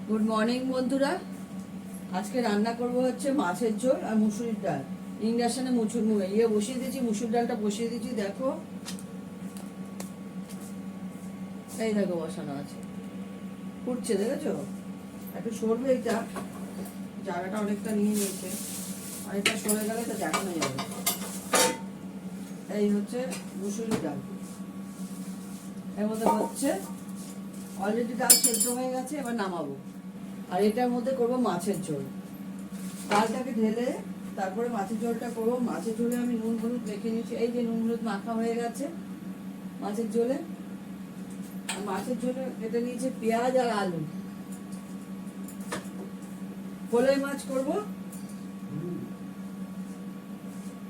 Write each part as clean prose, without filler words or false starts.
Good morning বন্ধুরা। আজকে রান্না করব হচ্ছে মাছের ঝোল আর মুসুরির ডাল। ইন্ডাকশনে বসিয়ে দিয়েছি, মুসুর ডালটা বসিয়ে দিয়েছি। দেখো, এই দেখো বসানো আছে, ফুটছে, দেখেছো? একটু সরবে, এটা জায়গাটা অনেকটা নিয়ে নিয়েছে, অনেকটা সরে গেলে তো দেখানো যাবে। এই হচ্ছে মুসুরির ডাল, এর মধ্যে হচ্ছে অলরেডি ডাল সেদ্ধ হয়ে গেছে, এবার নামাবো। আর এটার মধ্যে করব মাছের ঝোল। ডালটাকে ঢেলে তারপরে মাছের ঝোলটা করবো। মাছের ঝোলে আমি নুন হলুদ মেখে নিয়েছি, এই যে নুন হলুদ মাখা হয়ে গেছে মাছের ঝোলে। আর মাছের ঝোলে কেটে নিয়েছে পেঁয়াজ আর আলু। কলাই মাছ করবো,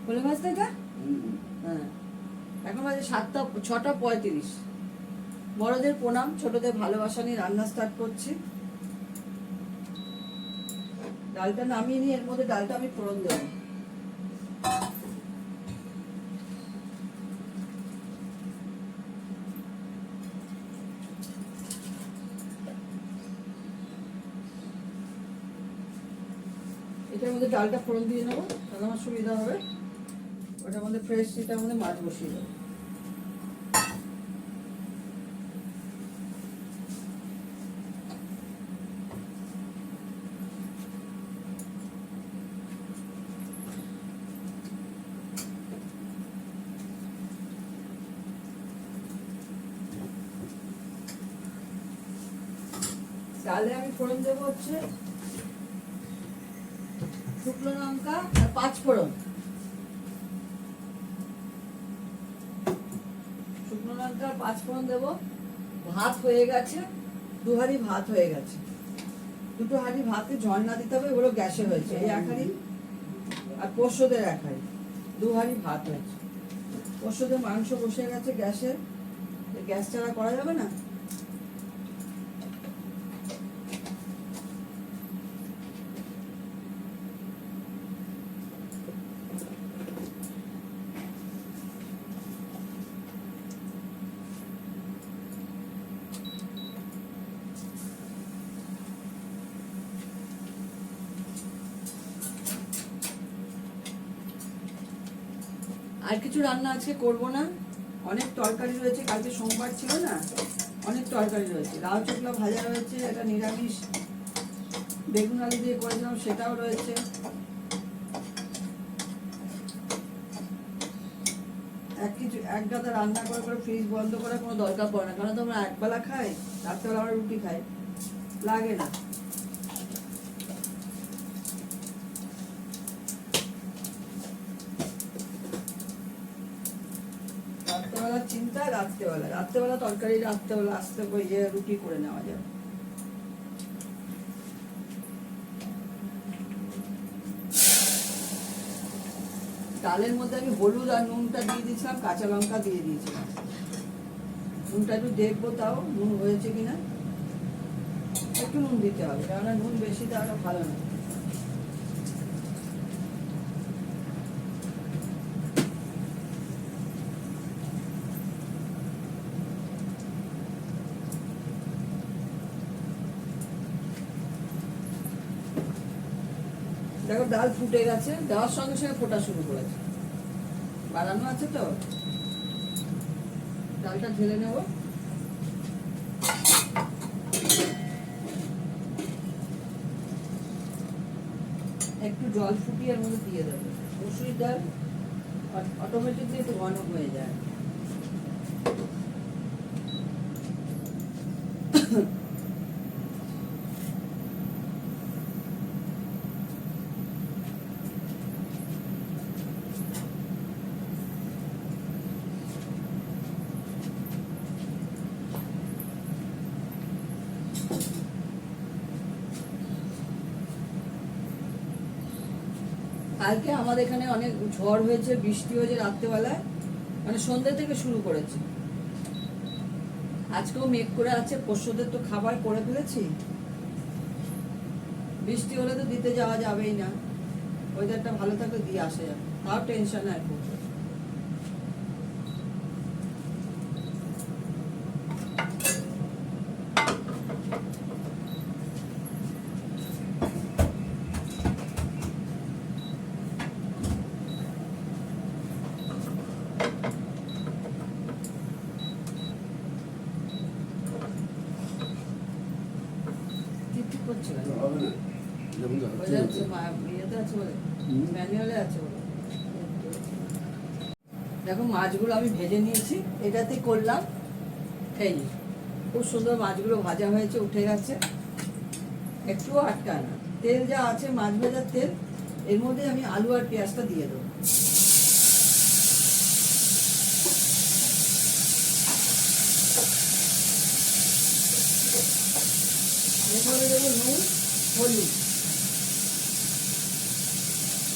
কলাই মাছ তো এটা। হ্যাঁ, এখন বাজে 6:35। বড়দের প্রণাম, ছোটদের ভালোবাসা নিয়ে রান্না স্টার্ট করছি। ডালটা নামিয়ে নিয়ে এর মধ্যে ডালটা আমি ফোড়ন দেবো। এটার মধ্যে ডালটা ফোড়ন দিয়ে নেবো, তাহলে আমার সুবিধা হবে। ওটার মধ্যে ফ্রেশ, এটার মধ্যে মাছ বসিয়ে দেবো। ডালে আমি ফোড়ন দেবো হচ্ছে শুকনো লঙ্কা আর 5 ফোড়ন। শুকনো লঙ্কা আর 5 ফোড়ন দেবো। ভাত হয়ে গেছে, 2 হাঁড়ি ভাত হয়ে গেছে। 2 হাঁড়ি ভাতে জল না দিতে হবে, ওগুলো গ্যাসে হয়েছে। এই 1 হাঁড়ি আর পোষ্যদের 1 হাঁড়ি, 2 হাঁড়ি ভাত হয়েছে। পোষ্যদের মাংস বসে গেছে গ্যাসে, গ্যাস ছাড়া করা যাবে না। আর কিছু রান্না আজকে করব না, অনেক তরকারি রয়েছে। কালকে সোমবার ছিল না, অনেক তরকারি রয়েছে। লাউ চোখলা ভাজা রয়েছে, এটা নিরামিষ বেগুন আলু দিয়ে করেছিলাম, সেটাও রয়েছে। এক গাদা রান্না করে করে ফ্রিজ বন্ধ করার কোনো দরকার পড়ে না, কারণ তোমরা একবেলা খাই, রাত্রেবেলা আমরা রুটি খাই, লাগে না। রাত্রেবেলা চিন্তা, রাত্রেবেলা তরকারি, রাত্রেবেলা আসতে রুটি করে নেওয়া যাবে। ডালের মধ্যে আমি হলুদ আর নুনটা দিয়ে দিয়েছিলাম, কাঁচা লঙ্কা দিয়ে দিয়েছিলাম। নুনটা একটু দেখবো তাও নুন হয়েছে কিনা, একটু নুন দিতে হবে, কেননা নুন বেশি দেওয়াটা ভালো না। দেখো ডাল ফুটে গেছে, দেওয়ার সঙ্গে সঙ্গে ফোটা শুরু করেছে। বানানো আছে তো, ডালটা ঢেলে নেব। একটু জল ফুটিয়ে এর মধ্যে দিয়ে দেবো। মুসুরির ডাল অটোমেটিকলি একটু ঘন হয়ে যায়। কালকে আমাদের এখানে অনেক ঝড় হয়েছে, বৃষ্টি হয়েছে রাত্রেবেলায়, মানে সন্ধ্যে থেকে শুরু করেছে। আজকেও মেঘ করে আছে, পোষ্যদের তো খাবার করে ফেলেছি। বৃষ্টি হলে তো দিতে যাওয়া যাবেই না, ওয়েদারটা ভালো থাকলে দিয়ে আসা যাবে, তাও টেনশন এখন। করছে না হবে না যেমন বোঝা যাচ্ছে ইয়েতে আছে বলে ম্যানুয়ালে আছে বলে। দেখো মাছগুলো আমি ভেজে নিয়েছি, এটাতে করলাম এই খুব সুন্দর মাছগুলো ভাজা হয়েছে, উঠে গেছে, একটুও আটকায় না। তেল যা আছে মাছ ভাজার তেল, এর মধ্যে আমি আলু আর পেঁয়াজটা দিয়ে দেবো। এরপরে দেবো নুন, হলুদ,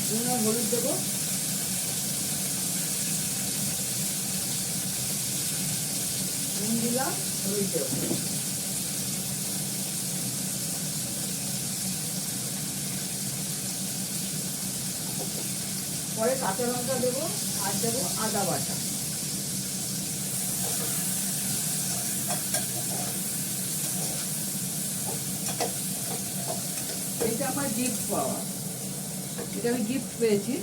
নুন আর হলুদ দেবো। নুন দিলাম, হলুদ দেবো। পরে কাঁচা লঙ্কা দেবো আর দেবো আদা বাটা। এটা আমার গিফট পাওয়া, এটা আমি গিফট পেয়েছি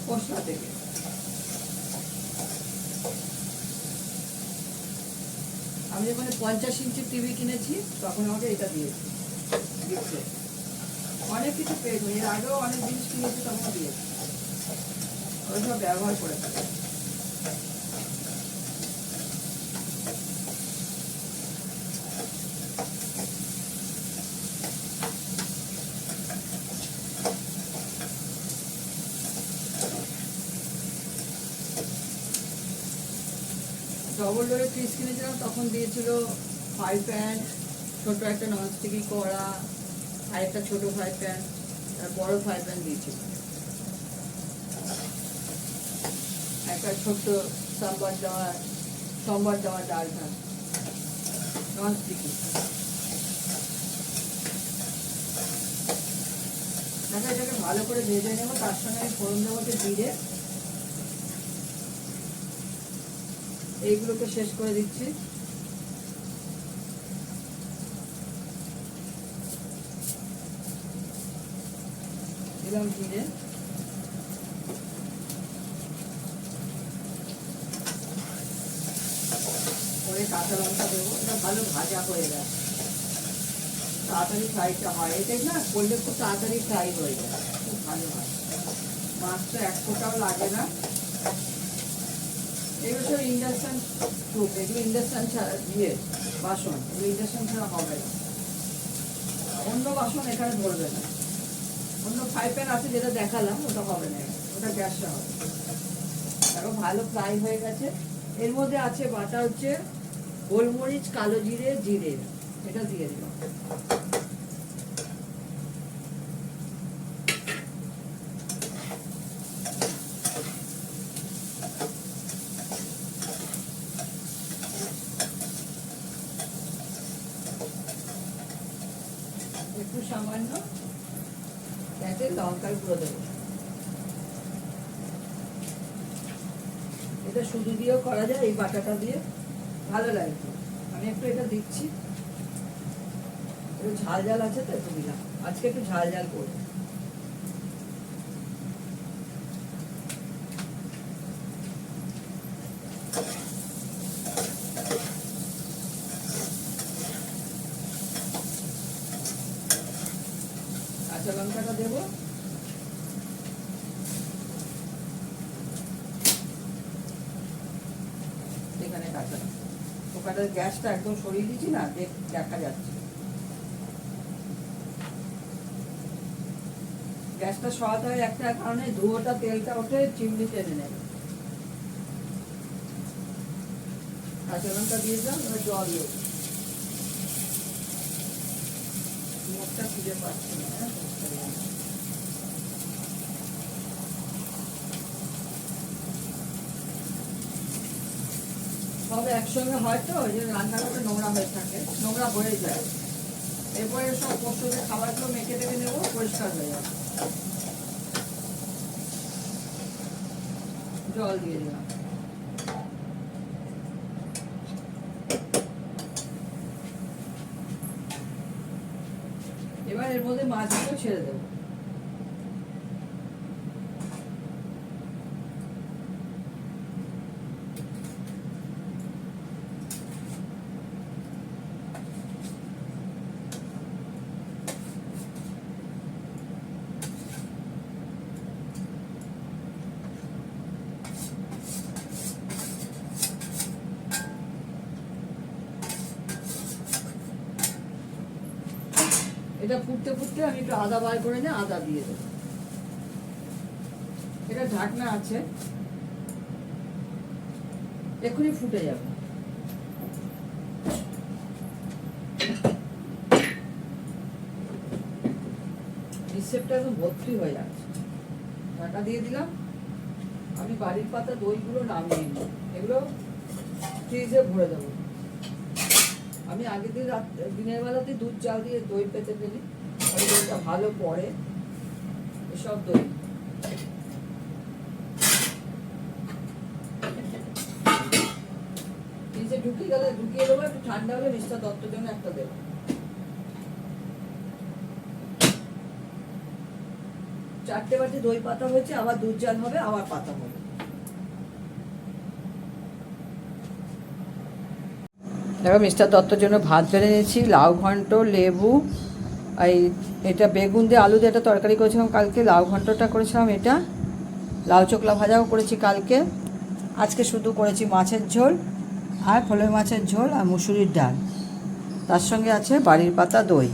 কসবা থেকে। আমি যখন 50 ইঞ্চি টিভি কিনেছি তখন আমাকে এটা দিয়েছি গিফটে। অনেক কিছু পেয়েছি, এর আগেও অনেক জিনিস কিনেছি তখন দিয়েছি, ওই সব ব্যবহার করে থাকি। ডবল ডোরের ফ্রিজ কিনেছিলাম তখন দিয়েছিল ফ্রাই প্যান, ছোট একটা ননস্টিকি কড়া, আর একটা ছোট ফ্রাই প্যান, আর বড় ফ্রাই প্যান দিয়েছিল, একটা ছোট্ট সোমবার দেওয়া ডাল ভাত ননস্টিকি। দেখো এটাকে ভালো করে ভেজে নেবো, তার সঙ্গে আমি ফোড়ন দেবো জিরে, এইগুলোকে শেষ করে দিচ্ছি। দিলাম জিরে, পরে কাঁচা লঙ্কা দেবো। এটা ভালো ভাজা হয়ে যায়, তাড়াতাড়ি ফ্রাইটা হয়, এটা না করলে খুব তাড়াতাড়ি ফ্রাই হয়ে যায়, খুব ভালো হয়। মাছটা এক ফোঁটাও লাগে না। এগুলো সব ইন্ডাকশান প্রুফ, এগুলো ইন্ডাকশান ছাড়া দিয়ে বাসন, এগুলো ইন্ডাকশান ছাড়া হবে না। অন্য বাসন এখানে ধরবে না, অন্য ফ্রাই প্যান আছে যেটা দেখালাম ওটা হবে না, ওটা গ্যাসটা হবে। দেখো ভালো ফ্রাই হয়ে গেছে। এর মধ্যে আছে বাটা হচ্ছে গোলমরিচ, কালো জিরে, জিরে, এটা দিয়ে দিলাম। একটু সামান্য এতে লঙ্কার গুঁড়ো দেবো। এটা শুধু দিয়েও করা যায়, এই বাটাটা দিয়ে ভালো লাগে। আমি একটু এটা দিচ্ছি, একটু ঝাল ঝাল আছে তো একটু দিলাম, আজকে একটু ঝাল ঝাল করবো। কাঁচা লঙ্কাটা দেবো, এখানে কাঁচা ওখানে গ্যাসটা একদম সরিয়ে দিচ্ছি না, দেখা যাচ্ছে। গ্যাসটা সরাতে হয় একটা কারণে, ধুয়োটা তেলটা ওঠে, চিমনি টেনে নেবে। কাঁচা লঙ্কা দিয়ে দিলাম, এবার জল দিয়ে মুখটা খুঁজে পাচ্ছি না। সব একসঙ্গে হয় তো, ওই জন্য রান্নাঘরটা নোংরা হয়ে থাকে, নোংরা হয়ে যায়। এরপরে সব পশুদের খাবারগুলো মেখে টেকে নেবো, পরিষ্কার হয়ে যাবে। জল দিয়ে দিলাম। এবার এর মধ্যে মাছগুলো ছেড়ে দেবো। এটা ফুটতে ফুটতে আমি একটু আদা বার করে নিয়ে আদা দিয়ে দেবো। এটা ঢাকনা আছে, এক্ষুনি ফুটে যাবে। রিসেপ্টটা একদম ভর্তি হয়ে যাচ্ছে। ঢাকা দিয়ে দিলাম। আমি বাড়ির পাতা দইগুলো নামিয়ে নিই, এগুলো ফ্রিজে ভরে দেবো। আমি আগের দিন দিনের বেলাতে দুধ চাল দিয়ে দই পেতে ফেলি, তাহলে দইটা ভালো পড়ে। এসব দই ফ্রিজে ঢুকিয়ে দেবো, একটু ঠান্ডা হলে মিস্টার দত্তর জন্য একটা দেবো। চারটে বাটি দই পাতা হয়েছে, আবার দুধ জাল হবে, আবার পাতা হবে। দেখো মিস্টার দত্তর জন্য ভাত বেড়ে নিয়েছি, লাউ ঘন্ট, লেবু, এই এটা বেগুন দিয়ে আলু দিয়ে একটা তরকারি করেছিলাম কালকে, লাউ ঘন্টটা করেছিলাম, এটা লাউ চোকলা ভাজাও করেছি কালকে। আজকে শুধু করেছি মাছের ঝোল আর ফলের মাছের ঝোল আর মুসুরির ডাল, তার সঙ্গে আছে বাড়ির পাতা দই।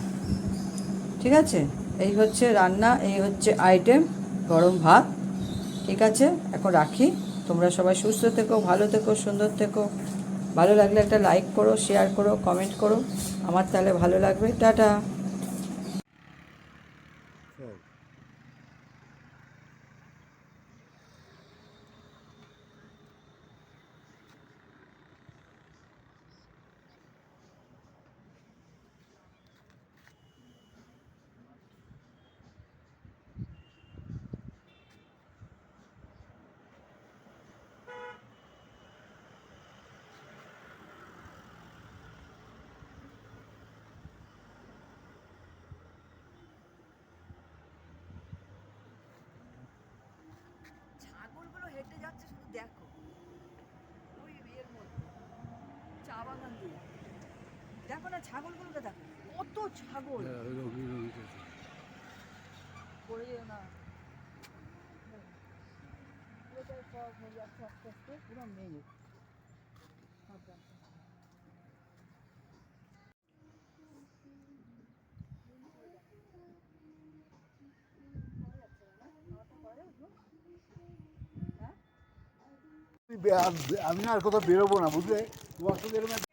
ঠিক আছে, এই হচ্ছে রান্না, এই হচ্ছে আইটেম, গরম ভাত। ঠিক আছে, এখন রাখি। তোমরা সবাই সুস্থ থেকো, ভালো থেকো, সুন্দর থেকো। ভালো লাগলে একটা লাইক করো, শেয়ার করো, কমেন্ট করো, আমার তাহলে ভালো লাগবে। টাটা। ছাগলগুলো হেঁটে যাচ্ছে, শুধু দেখো ওই বিয়ের মধ্যে চা বাগান দিয়ে। দেখো না ছাগলগুলোকে, দেখো কত ছাগল। পড়ে যেও না, পুরোটাই সব হয়ে যাচ্ছে আস্তে আস্তে, পুরো মেয়ে। আমি আর কোথাও বেরোবো না, বুঝলে? তোমার সঙ্গে এরকম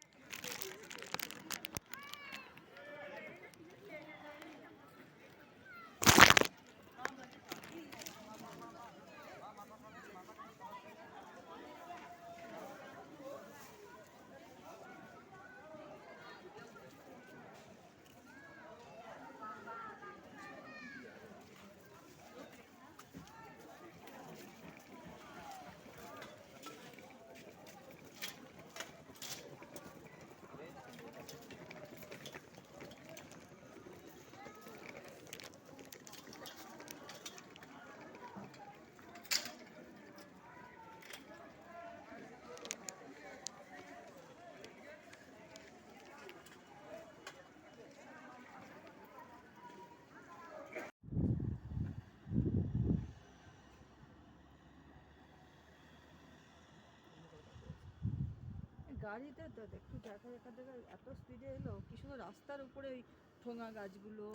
গাড়িতে তো একটু দেখা এখান থেকে এত স্পিডে এলো, কি সুন্দর রাস্তার উপরে ওই ঠোঙা গাছগুলো।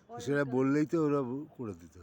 সেটা বললেই তো ওরা করে দিত।